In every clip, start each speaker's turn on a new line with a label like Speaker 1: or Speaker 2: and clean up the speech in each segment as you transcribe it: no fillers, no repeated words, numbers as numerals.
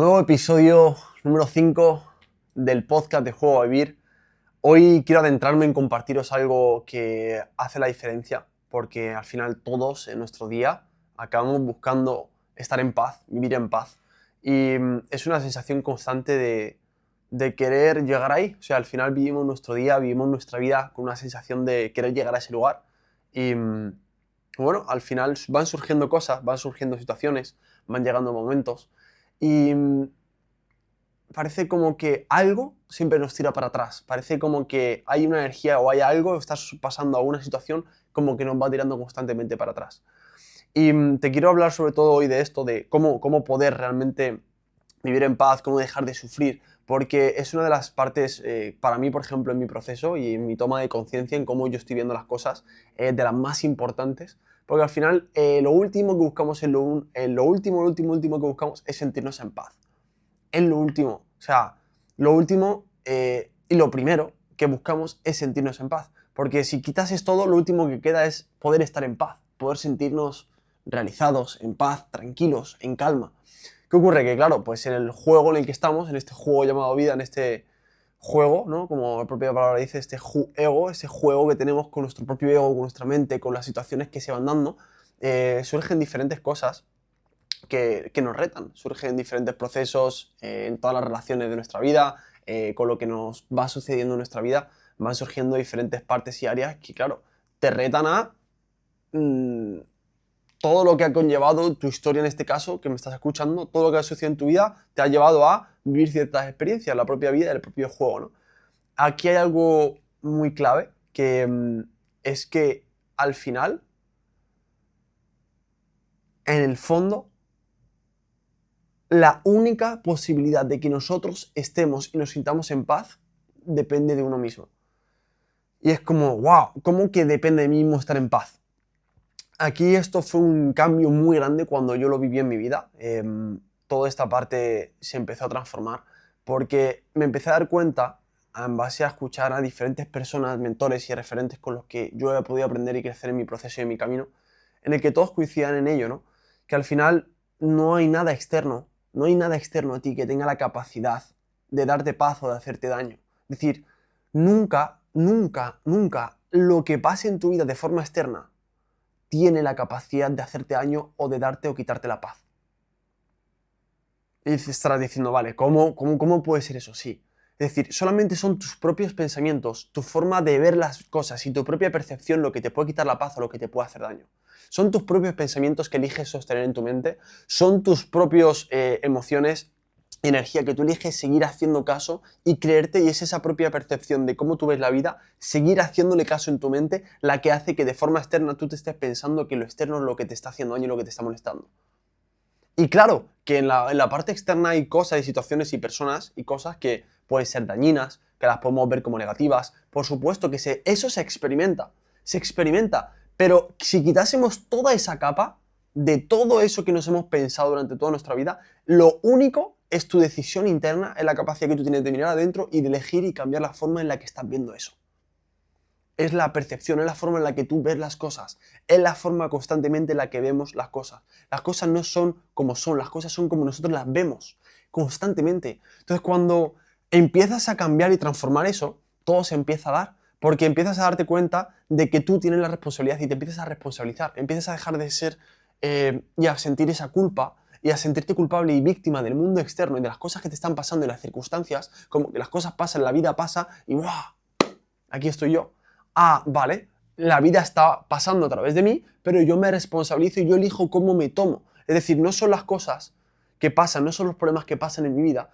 Speaker 1: Nuevo episodio número 5 del podcast de Juego a Vivir. Hoy quiero adentrarme en compartiros algo que hace la diferencia, porque al final todos en nuestro día acabamos buscando estar en paz, vivir en paz. Y es una sensación constante de querer llegar ahí. O sea, al final vivimos nuestro día, vivimos nuestra vida con una sensación de querer llegar a ese lugar. Y bueno, al final van surgiendo cosas, van surgiendo situaciones, van llegando momentos. Y parece como que algo siempre nos tira para atrás. Parece como que hay una energía o hay algo, estás pasando a una situación como que nos va tirando constantemente para atrás. Y te quiero hablar sobre todo hoy de esto, de cómo poder realmente vivir en paz, cómo dejar de sufrir, porque es una de las partes, para mí, por ejemplo, en mi proceso y en mi toma de conciencia, en cómo yo estoy viendo las cosas, de las más importantes, porque al final lo último que buscamos, lo último que buscamos es sentirnos en paz. Es lo último, o sea, lo último y lo primero que buscamos es sentirnos en paz, porque si quitases todo, lo último que queda es poder estar en paz, poder sentirnos realizados, en paz, tranquilos, en calma. ¿Qué ocurre? Que claro, pues en el juego en el que estamos, en este juego llamado vida, en este juego, ¿no? Como la propia palabra dice, este ego, ese juego que tenemos con nuestro propio ego, con nuestra mente, con las situaciones que se van dando, surgen diferentes cosas que nos retan, surgen diferentes procesos en todas las relaciones de nuestra vida, con lo que nos va sucediendo en nuestra vida, van surgiendo diferentes partes y áreas que, claro, te retan a mm, todo lo que ha conllevado tu historia en este caso, que me estás escuchando, todo lo que ha sucedido en tu vida te ha llevado a vivir ciertas experiencias, la propia vida, el propio juego, ¿no? Aquí hay algo muy clave, que es que al final, en el fondo, la única posibilidad de que nosotros estemos y nos sintamos en paz depende de uno mismo. Y es como, wow, ¿cómo que depende de mí mismo estar en paz? Aquí esto fue un cambio muy grande cuando yo lo viví en mi vida. Toda esta parte se empezó a transformar porque me empecé a dar cuenta, en base a escuchar a diferentes personas, mentores y referentes con los que yo he podido aprender y crecer en mi proceso y en mi camino, en el que todos coincidan en ello, ¿no? Que al final no hay nada externo, no hay nada externo a ti que tenga la capacidad de darte paz o de hacerte daño. Es decir, nunca, nunca, nunca lo que pase en tu vida de forma externa tiene la capacidad de hacerte daño o de darte o quitarte la paz. Y estarás diciendo, vale, ¿cómo puede ser eso? Sí. Es decir, solamente son tus propios pensamientos, tu forma de ver las cosas y tu propia percepción lo que te puede quitar la paz o lo que te puede hacer daño. Son tus propios pensamientos que eliges sostener en tu mente, son tus propios emociones, energía que tú eliges seguir haciendo caso y creerte, y es esa propia percepción de cómo tú ves la vida, seguir haciéndole caso en tu mente, la que hace que de forma externa tú te estés pensando que lo externo es lo que te está haciendo daño y lo que te está molestando. Y claro, que en la parte externa hay cosas y situaciones y personas y cosas que pueden ser dañinas, que las podemos ver como negativas. Por supuesto que eso se experimenta, pero si quitásemos toda esa capa de todo eso que nos hemos pensado durante toda nuestra vida, lo único es tu decisión interna, es la capacidad que tú tienes de mirar adentro y de elegir y cambiar la forma en la que estás viendo eso. Es la percepción, es la forma en la que tú ves las cosas, es la forma constantemente en la que vemos las cosas. Las cosas no son, las cosas son como nosotros las vemos, constantemente. Entonces cuando empiezas a cambiar y transformar eso, todo se empieza a dar, porque empiezas a darte cuenta de que tú tienes la responsabilidad y te empiezas a responsabilizar, empiezas a dejar de ser y a sentir esa culpa y a sentirte culpable y víctima del mundo externo y de las cosas que te están pasando y las circunstancias, como que las cosas pasan, la vida pasa y ¡guau! Aquí estoy yo. Ah, vale, la vida está pasando a través de mí, pero yo me responsabilizo y yo elijo cómo me tomo. Es decir, no son las cosas que pasan, no son los problemas que pasan en mi vida.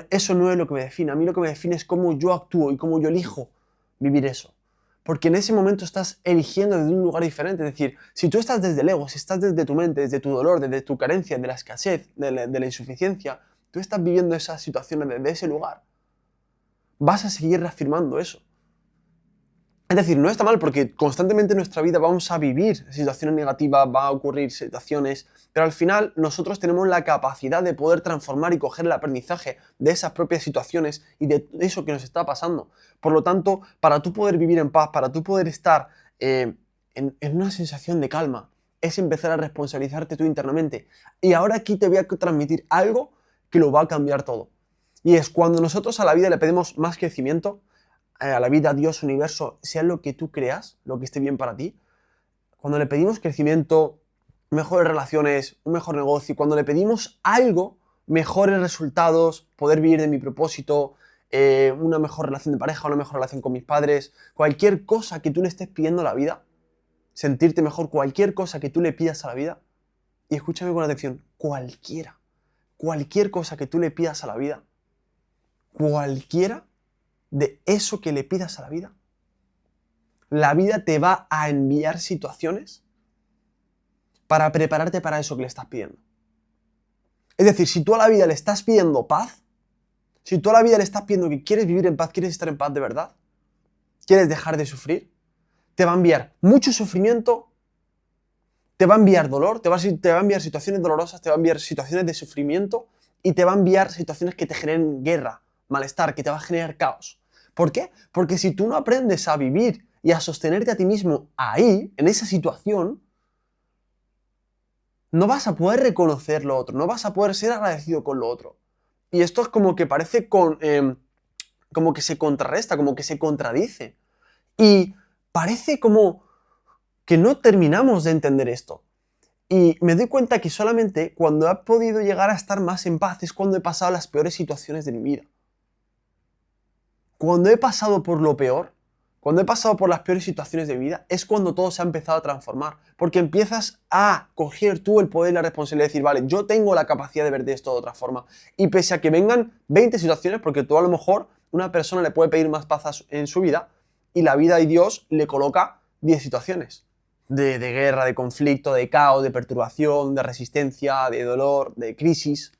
Speaker 1: Eso no es lo que me define. A mí lo que me define es cómo yo actúo y cómo yo elijo vivir eso. Porque en ese momento estás eligiendo desde un lugar diferente. Es decir, si tú estás desde el ego, si estás desde tu mente, desde tu dolor, desde tu carencia, de la escasez, de la insuficiencia, tú estás viviendo esas situaciones desde ese lugar. Vas a seguir reafirmando eso. Es decir, no está mal porque constantemente en nuestra vida vamos a vivir situaciones negativas, va a ocurrir situaciones, pero al final nosotros tenemos la capacidad de poder transformar y coger el aprendizaje de esas propias situaciones y de eso que nos está pasando. Por lo tanto, para tú poder vivir en paz, para tú poder estar en una sensación de calma, es empezar a responsabilizarte tú internamente. Y ahora aquí te voy a transmitir algo que lo va a cambiar todo. Y es cuando nosotros a la vida le pedimos más crecimiento, a la vida, a Dios, universo, sea lo que tú creas, lo que esté bien para ti, cuando le pedimos crecimiento, mejores relaciones, un mejor negocio, cuando le pedimos algo, mejores resultados, poder vivir de mi propósito, una mejor relación de pareja, una mejor relación con mis padres, cualquier cosa que tú le estés pidiendo a la vida, sentirte mejor, cualquier cosa que tú le pidas a la vida, y escúchame con atención, cualquier cosa que tú le pidas a la vida, cualquiera de eso que le pidas a la vida te va a enviar situaciones para prepararte para eso que le estás pidiendo. Es decir, si tú a la vida le estás pidiendo paz, si tú a la vida le estás pidiendo que quieres vivir en paz, quieres estar en paz de verdad, quieres dejar de sufrir, te va a enviar mucho sufrimiento, te va a enviar dolor, te va a enviar situaciones dolorosas, te va a enviar situaciones de sufrimiento y te va a enviar situaciones que te generen guerra, malestar, que te va a generar caos. ¿Por qué? Porque si tú no aprendes a vivir y a sostenerte a ti mismo ahí, en esa situación, no vas a poder reconocer lo otro, no vas a poder ser agradecido con lo otro. Y esto es como que parece como que se contrarresta, como que se contradice. Y parece como que no terminamos de entender esto. Y me doy cuenta que solamente cuando he podido llegar a estar más en paz es cuando he pasado las peores situaciones de mi vida. Cuando he pasado por lo peor, cuando he pasado por las peores situaciones de mi vida, es cuando todo se ha empezado a transformar. Porque empiezas a coger tú el poder y la responsabilidad de decir, vale, yo tengo la capacidad de ver de esto de otra forma. Y pese a que vengan 20 situaciones, porque tú a lo mejor una persona le puede pedir más paz en su vida, y la vida y Dios le coloca 10 situaciones. De guerra, de conflicto, de caos, de perturbación, de resistencia, de dolor, de crisis.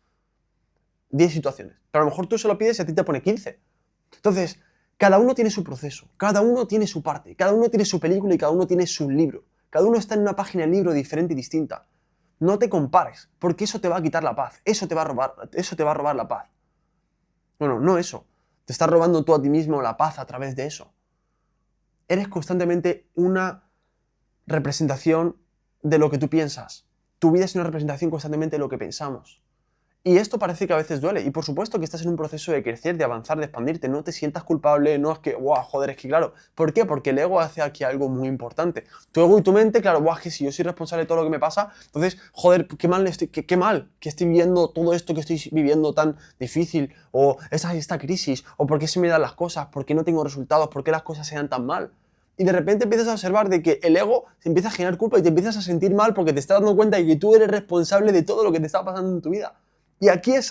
Speaker 1: 10 situaciones. Pero a lo mejor tú se lo pides y a ti te pone 15. Entonces, cada uno tiene su proceso, cada uno tiene su parte, cada uno tiene su película y cada uno tiene su libro. Cada uno está en una página del libro diferente y distinta. No te compares, porque eso te va a quitar la paz, eso te va a robar la paz. Bueno, no eso. Te estás robando tú a ti mismo la paz a través de eso. Eres constantemente una representación de lo que tú piensas. Tu vida es una representación constantemente de lo que pensamos. Y esto parece que a veces duele. Y por supuesto que estás en un proceso de crecer, de avanzar, de expandirte. No te sientas culpable, no es que, wow, joder, es que claro. ¿Por qué? Porque el ego hace aquí algo muy importante. Tu ego y tu mente, claro, wow, es que si yo soy responsable de todo lo que me pasa, entonces, joder, qué mal que estoy viviendo todo esto que estoy viviendo tan difícil. O esta crisis. O por qué se me dan las cosas. ¿Por qué no tengo resultados? ¿Por qué las cosas se dan tan mal? Y de repente empiezas a observar de que el ego se empieza a generar culpa y te empiezas a sentir mal porque te estás dando cuenta de que tú eres responsable de todo lo que te está pasando en tu vida. Y aquí es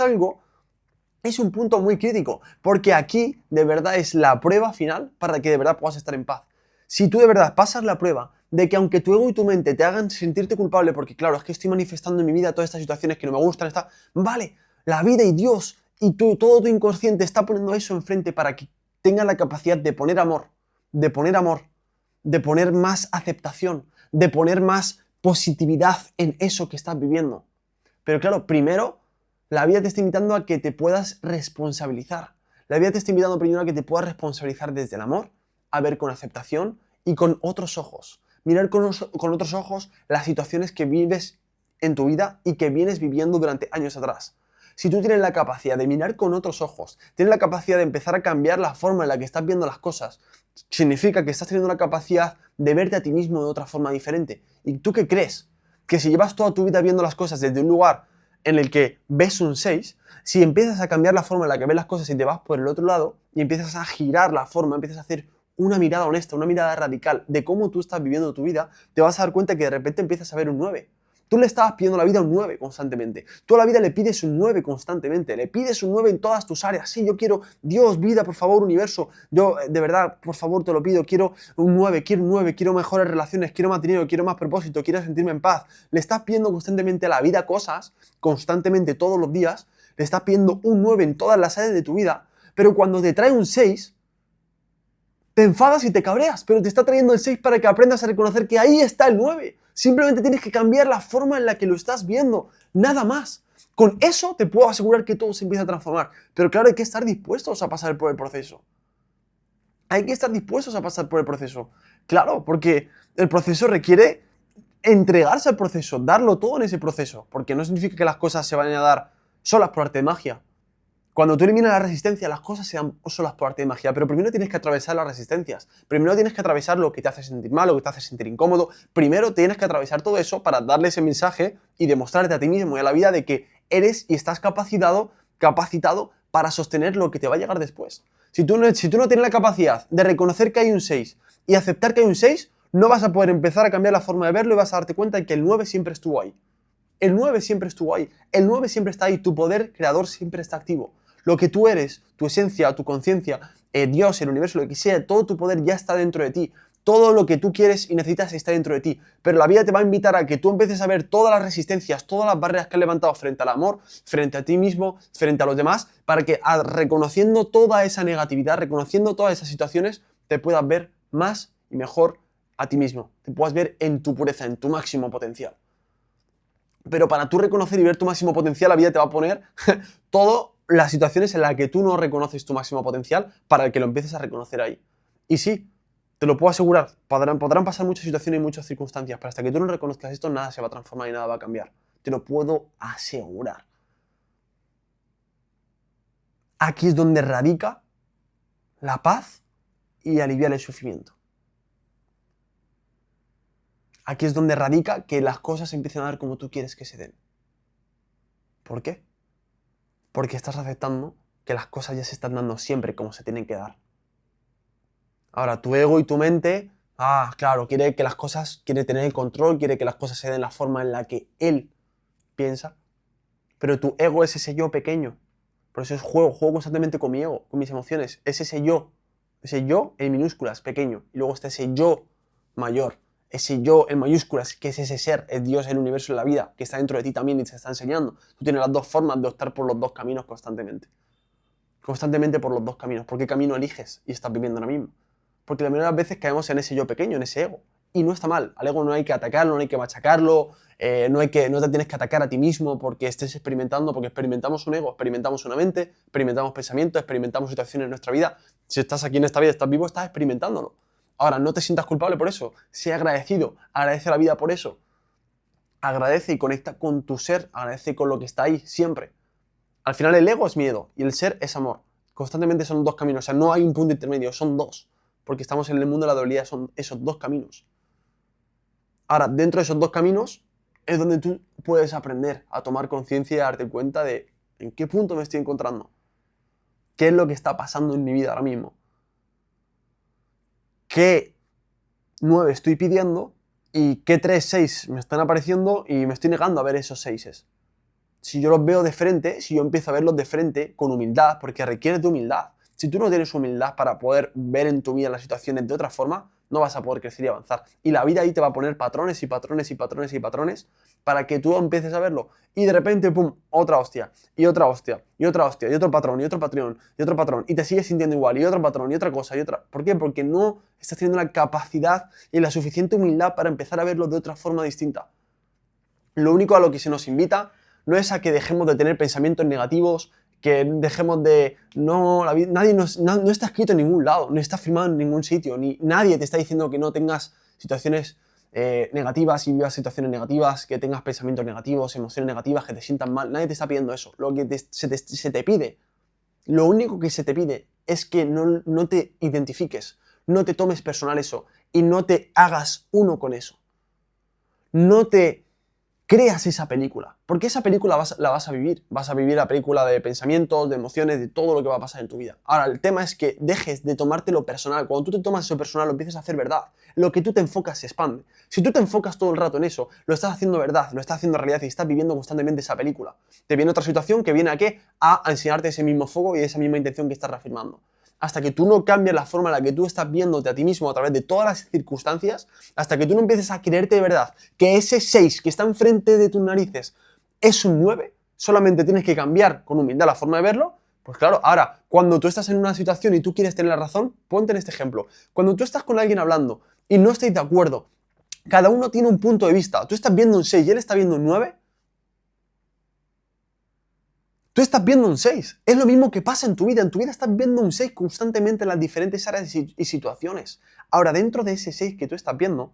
Speaker 1: un punto muy crítico, porque aquí de verdad es la prueba final para que de verdad puedas estar en paz. Si tú de verdad pasas la prueba de que aunque tu ego y tu mente te hagan sentirte culpable, porque claro, es que estoy manifestando en mi vida todas estas situaciones que no me gustan, vale, la vida y Dios y todo tu inconsciente está poniendo eso enfrente para que tenga la capacidad de poner amor, de poner más aceptación, de poner más positividad en eso que estás viviendo. Pero claro, primero, la vida te está invitando a que te puedas responsabilizar. La vida te está invitando primero a que te puedas responsabilizar desde el amor, a ver con aceptación y con otros ojos. Mirar con otros ojos las situaciones que vives en tu vida y que vienes viviendo durante años atrás. Si tú tienes la capacidad de mirar con otros ojos, tienes la capacidad de empezar a cambiar la forma en la que estás viendo las cosas, significa que estás teniendo la capacidad de verte a ti mismo de otra forma diferente. ¿Y tú qué crees? Que si llevas toda tu vida viendo las cosas desde un lugar en el que ves un 6, si empiezas a cambiar la forma en la que ves las cosas y te vas por el otro lado y empiezas a girar la forma, empiezas a hacer una mirada honesta, una mirada radical de cómo tú estás viviendo tu vida, te vas a dar cuenta que de repente empiezas a ver un 9. Tú le estabas pidiendo a la vida un 9 constantemente. Tú a la vida le pides un 9 constantemente. Le pides un 9 en todas tus áreas. Sí, yo quiero, Dios, vida, por favor, universo. Yo, de verdad, por favor, te lo pido. Quiero un 9, quiero mejores relaciones, quiero más dinero, quiero más propósito, quiero sentirme en paz. Le estás pidiendo constantemente a la vida cosas, constantemente todos los días. Le estás pidiendo un 9 en todas las áreas de tu vida. Pero cuando te trae un 6, te enfadas y te cabreas, pero te está trayendo el 6 para que aprendas a reconocer que ahí está el 9. Simplemente tienes que cambiar la forma en la que lo estás viendo, nada más. Con eso te puedo asegurar que todo se empieza a transformar. Pero claro, hay que estar dispuestos a pasar por el proceso. Hay que estar dispuestos a pasar por el proceso. Claro, porque el proceso requiere entregarse al proceso, darlo todo en ese proceso. Porque no significa que las cosas se vayan a dar solas por arte de magia. Cuando tú eliminas la resistencia, las cosas se dan solas por arte de magia, pero primero tienes que atravesar las resistencias. Primero tienes que atravesar lo que te hace sentir mal, lo que te hace sentir incómodo. Primero tienes que atravesar todo eso para darle ese mensaje y demostrarte a ti mismo y a la vida de que eres y estás capacitado para sostener lo que te va a llegar después. Si tú no tienes la capacidad de reconocer que hay un 6 y aceptar que hay un 6, no vas a poder empezar a cambiar la forma de verlo y vas a darte cuenta de que el 9 siempre estuvo ahí. El 9 siempre estuvo ahí. El 9 siempre está ahí. Tu poder creador siempre está activo. Lo que tú eres, tu esencia, tu conciencia, Dios, el universo, lo que sea, todo tu poder ya está dentro de ti. Todo lo que tú quieres y necesitas está dentro de ti. Pero la vida te va a invitar a que tú empieces a ver todas las resistencias, todas las barreras que has levantado frente al amor, frente a ti mismo, frente a los demás, para que reconociendo toda esa negatividad, reconociendo todas esas situaciones, te puedas ver más y mejor a ti mismo. Te puedas ver en tu pureza, en tu máximo potencial. Pero para tú reconocer y ver tu máximo potencial, la vida te va a poner todas las situaciones en las que tú no reconoces tu máximo potencial para que lo empieces a reconocer ahí. Y sí, te lo puedo asegurar, podrán pasar muchas situaciones y muchas circunstancias, pero hasta que tú no reconozcas esto, nada se va a transformar y nada va a cambiar. Te lo puedo asegurar. Aquí es donde radica la paz y aliviar el sufrimiento. Aquí es donde radica que las cosas empiecen a dar como tú quieres que se den. ¿Por qué? Porque estás aceptando que las cosas ya se están dando siempre como se tienen que dar. Ahora, tu ego y tu mente, claro, quiere tener el control, quiere que las cosas se den la forma en la que él piensa. Pero tu ego es ese yo pequeño. Por eso juego constantemente con mi ego, con mis emociones. Es ese yo en minúsculas, pequeño. Y luego está ese yo mayor. Ese yo en mayúsculas, que es ese ser, es Dios, el universo, la vida, que está dentro de ti también y te está enseñando. Tú tienes las dos formas de optar por los dos caminos constantemente. Constantemente por los dos caminos. ¿Por qué camino eliges y estás viviendo ahora mismo? Porque la mayoría de las veces caemos en ese yo pequeño, en ese ego. Y no está mal. Al ego no hay que atacarlo, no hay que machacarlo, no te tienes que atacar a ti mismo porque estés experimentando, porque experimentamos un ego, experimentamos una mente, experimentamos pensamientos, experimentamos situaciones en nuestra vida. Si estás aquí en esta vida, estás vivo, estás experimentándolo. Ahora, no te sientas culpable por eso. Sé agradecido. Agradece a la vida por eso. Agradece y conecta con tu ser. Agradece con lo que está ahí siempre. Al final el ego es miedo y el ser es amor. Constantemente son dos caminos. O sea, no hay un punto intermedio, son dos. Porque estamos en el mundo de la dualidad, son esos dos caminos. Ahora, dentro de esos dos caminos es donde tú puedes aprender a tomar conciencia y a darte cuenta de en qué punto me estoy encontrando. ¿Qué es lo que está pasando en mi vida ahora mismo? ¿Qué 9 estoy pidiendo y qué 3, 6 me están apareciendo y me estoy negando a ver esos 6? Si yo los veo de frente, si yo empiezo a verlos de frente con humildad, porque requiere de humildad. Si tú no tienes humildad para poder ver en tu vida las situaciones de otra forma, no vas a poder crecer y avanzar. Y la vida ahí te va a poner patrones y patrones y patrones y patrones para que tú empieces a verlo. Y de repente, pum, otra hostia, y otra hostia, y otra hostia, y otro patrón, y otro patrón, y otro patrón. Y te sigues sintiendo igual, y otro patrón, y otra cosa, y otra. ¿Por qué? Porque no estás teniendo la capacidad y la suficiente humildad para empezar a verlo de otra forma distinta. Lo único a lo que se nos invita no es a que dejemos de tener pensamientos negativos, que dejemos de... No, nadie no está escrito en ningún lado, no está firmado en ningún sitio, ni nadie te está diciendo que no tengas situaciones negativas y vivas situaciones negativas, que tengas pensamientos negativos, emociones negativas, que te sientan mal. Nadie te está pidiendo eso. Lo que se te pide, lo único que se te pide es que no te identifiques, no te tomes personal eso y no te hagas uno con eso. No te creas esa película, porque esa película la vas a vivir. Vas a vivir la película de pensamientos, de emociones, de todo lo que va a pasar en tu vida. Ahora, el tema es que dejes de tomártelo personal. Cuando tú te tomas eso personal, lo empiezas a hacer verdad. Lo que tú te enfocas se expande. Si tú te enfocas todo el rato en eso, lo estás haciendo verdad, lo estás haciendo realidad y estás viviendo constantemente esa película. Te viene otra situación que viene a enseñarte ese mismo fuego y esa misma intención que estás reafirmando. Hasta que tú no cambies la forma en la que tú estás viéndote a ti mismo a través de todas las circunstancias, hasta que tú no empieces a creerte de verdad que ese 6 que está enfrente de tus narices es un 9, solamente tienes que cambiar con humildad la forma de verlo. Pues claro, ahora, cuando tú estás en una situación y tú quieres tener la razón, ponte en este ejemplo. Cuando tú estás con alguien hablando y no estáis de acuerdo, cada uno tiene un punto de vista. Tú estás viendo un 6 y él está viendo un 9. Tú estás viendo un 6. Es lo mismo que pasa en tu vida. En tu vida estás viendo un 6 constantemente en las diferentes áreas y situaciones. Ahora, dentro de ese 6 que tú estás viendo,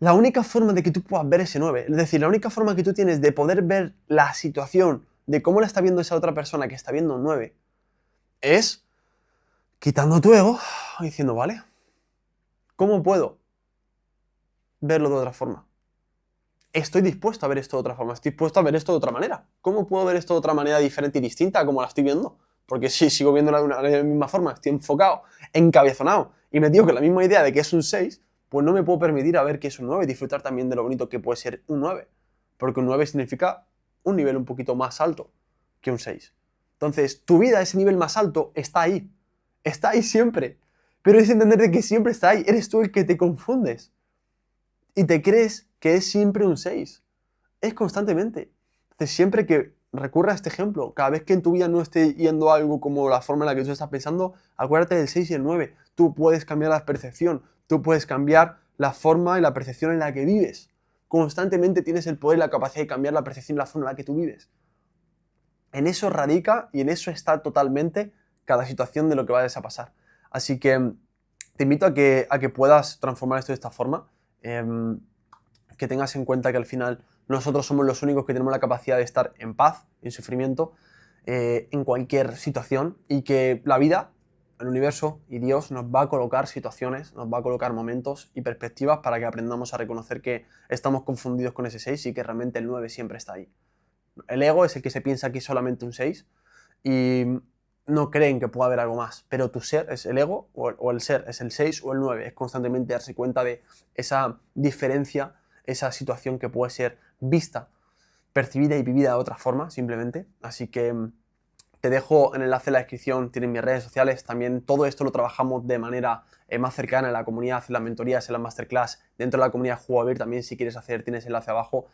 Speaker 1: la única forma de que tú puedas ver ese 9, es decir, la única forma que tú tienes de poder ver la situación de cómo la está viendo esa otra persona que está viendo un 9, es quitando tu ego y diciendo, vale, ¿cómo puedo verlo de otra forma? Estoy dispuesto a ver esto de otra forma, estoy dispuesto a ver esto de otra manera. ¿Cómo puedo ver esto de otra manera diferente y distinta a como la estoy viendo? Porque si sigo viéndola de la misma forma, estoy enfocado, encabezonado y me digo que la misma idea de que es un 6, pues no me puedo permitir a ver que es un 9 y disfrutar también de lo bonito que puede ser un 9. Porque un 9 significa un nivel un poquito más alto que un 6. Entonces, tu vida, ese nivel más alto, está ahí. Está ahí siempre. Pero es entender de que siempre está ahí. Eres tú el que te confundes. Y te crees que es siempre un 6. Es constantemente. Entonces, siempre que recurra a este ejemplo, cada vez que en tu vida no esté yendo algo como la forma en la que tú estás pensando, acuérdate del 6 y el 9. Tú puedes cambiar la percepción, tú puedes cambiar la forma y la percepción en la que vives. Constantemente tienes el poder y la capacidad de cambiar la percepción y la forma en la que tú vives. En eso radica y en eso está totalmente cada situación de lo que vayas a pasar. Así que te invito a que puedas transformar esto de esta forma. Que tengas en cuenta que al final nosotros somos los únicos que tenemos la capacidad de estar en paz, en sufrimiento, en cualquier situación, y que la vida, el universo y Dios nos va a colocar situaciones, nos va a colocar momentos y perspectivas para que aprendamos a reconocer que estamos confundidos con ese 6 y que realmente el 9 siempre está ahí. El ego es el que se piensa que es solamente un 6 y no creen que pueda haber algo más, pero tu ser es el ego o el ser es el 6 o el 9. Es constantemente darse cuenta de esa diferencia, esa situación que puede ser vista, percibida y vivida de otra forma, simplemente. Así que te dejo el enlace en la descripción, tienen mis redes sociales, también todo esto lo trabajamos de manera más cercana en la comunidad, en las mentorías, en la masterclass, dentro de la comunidad Juego a Vivir también, si quieres acceder, tienes el enlace abajo,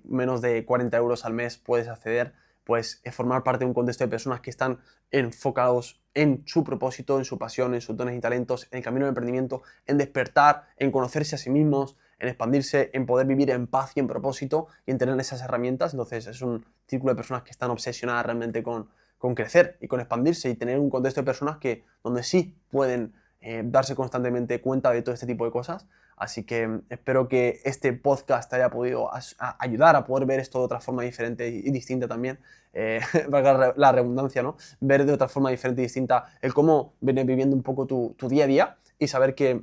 Speaker 1: menos de 40 euros al mes puedes acceder, pues formar parte de un contexto de personas que están enfocados en su propósito, en su pasión, en sus dones y talentos, en el camino del emprendimiento, en despertar, en conocerse a sí mismos, en expandirse, en poder vivir en paz y en propósito y en tener esas herramientas. Entonces es un círculo de personas que están obsesionadas realmente con crecer y con expandirse y tener un contexto de personas donde sí pueden darse constantemente cuenta de todo este tipo de cosas. Así que espero que este podcast te haya podido ayudar a poder ver esto de otra forma diferente y distinta también, valga la redundancia, ¿no? Ver de otra forma diferente y distinta el cómo vienes viviendo un poco tu día a día y saber que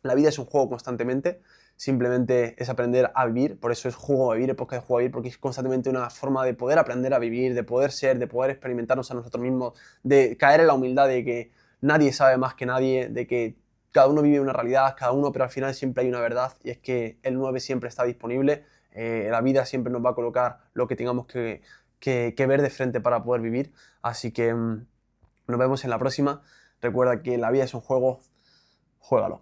Speaker 1: la vida es un juego constantemente. Simplemente es aprender a vivir, por eso es Juego a Vivir, el podcast de Juego a Vivir, porque es constantemente una forma de poder aprender a vivir, de poder ser, de poder experimentarnos a nosotros mismos, de caer en la humildad de que nadie sabe más que nadie, de que cada uno vive una realidad, cada uno, pero al final siempre hay una verdad, y es que el 9 siempre está disponible, la vida siempre nos va a colocar lo que tengamos que ver de frente para poder vivir, así que nos vemos en la próxima. Recuerda que la vida es un juego, juégalo.